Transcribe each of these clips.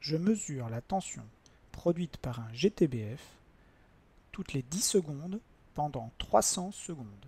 je mesure la tension produite par un GTBF toutes les 10 secondes pendant 300 secondes.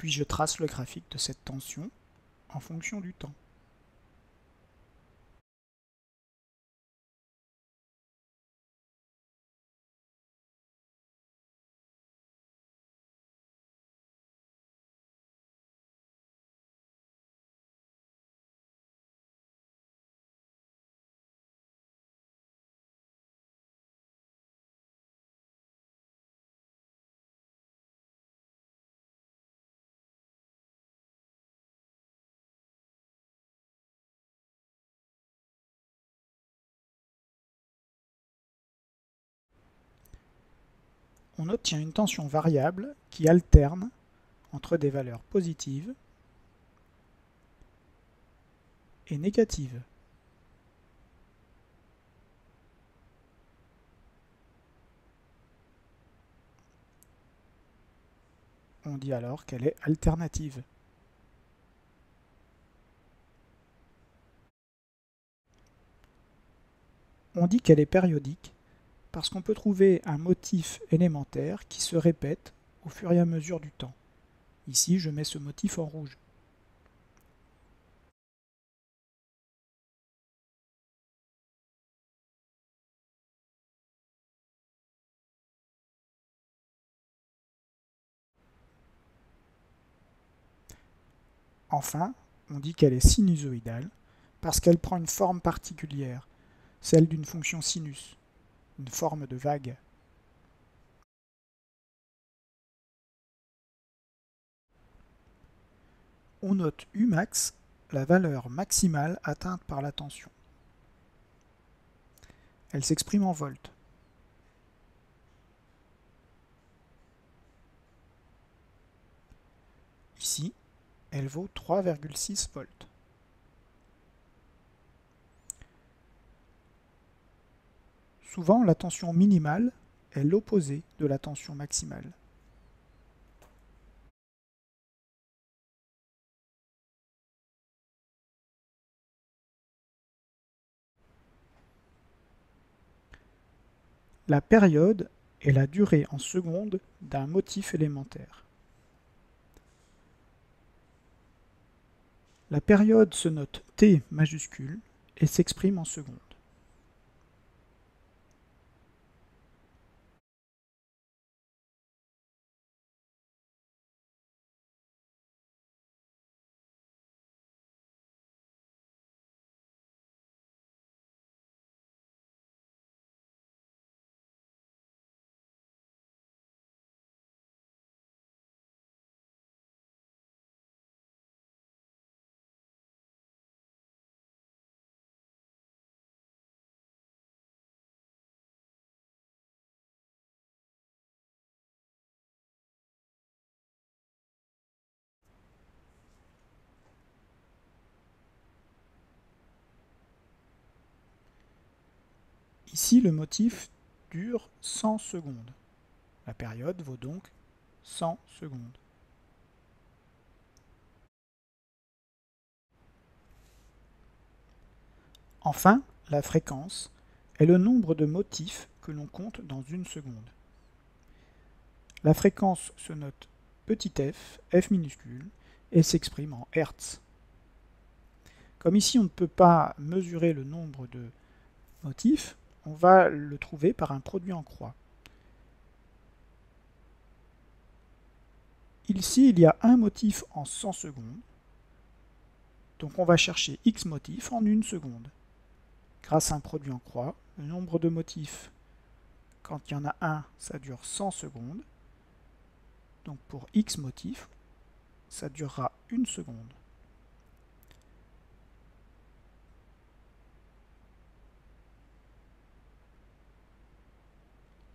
Puis je trace le graphique de cette tension en fonction du temps. On obtient une tension variable qui alterne entre des valeurs positives et négatives. On dit alors qu'elle est alternative. On dit qu'elle est périodique parce qu'on peut trouver un motif élémentaire qui se répète au fur et à mesure du temps. Ici, je mets ce motif en rouge. Enfin, on dit qu'elle est sinusoïdale parce qu'elle prend une forme particulière, celle d'une fonction sinus, une forme de vague. On note Umax, la valeur maximale atteinte par la tension. Elle s'exprime en volts. Ici, elle vaut 3,6 volts. Souvent, la tension minimale est l'opposé de la tension maximale. La période est la durée en secondes d'un motif élémentaire. La période se note T majuscule et s'exprime en secondes. Ici, le motif dure 100 secondes. La période vaut donc 100 secondes. Enfin, la fréquence est le nombre de motifs que l'on compte dans une seconde. La fréquence se note petit f, f minuscule, et s'exprime en Hertz. Comme ici on ne peut pas mesurer le nombre de motifs, on va le trouver par un produit en croix. Ici, il y a un motif en 100 secondes, donc on va chercher x motifs en une seconde. Grâce à un produit en croix, Le nombre de motifs, quand il y en a un, ça dure 100 secondes. Donc pour X motifs, ça durera 1 seconde.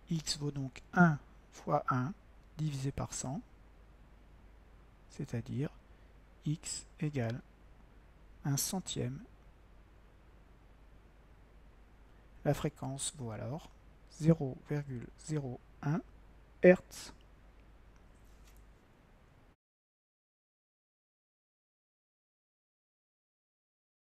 X vaut donc 1 fois 1 divisé par 100, c'est-à-dire X égale 1 centième. La fréquence vaut alors 0,01 Hz.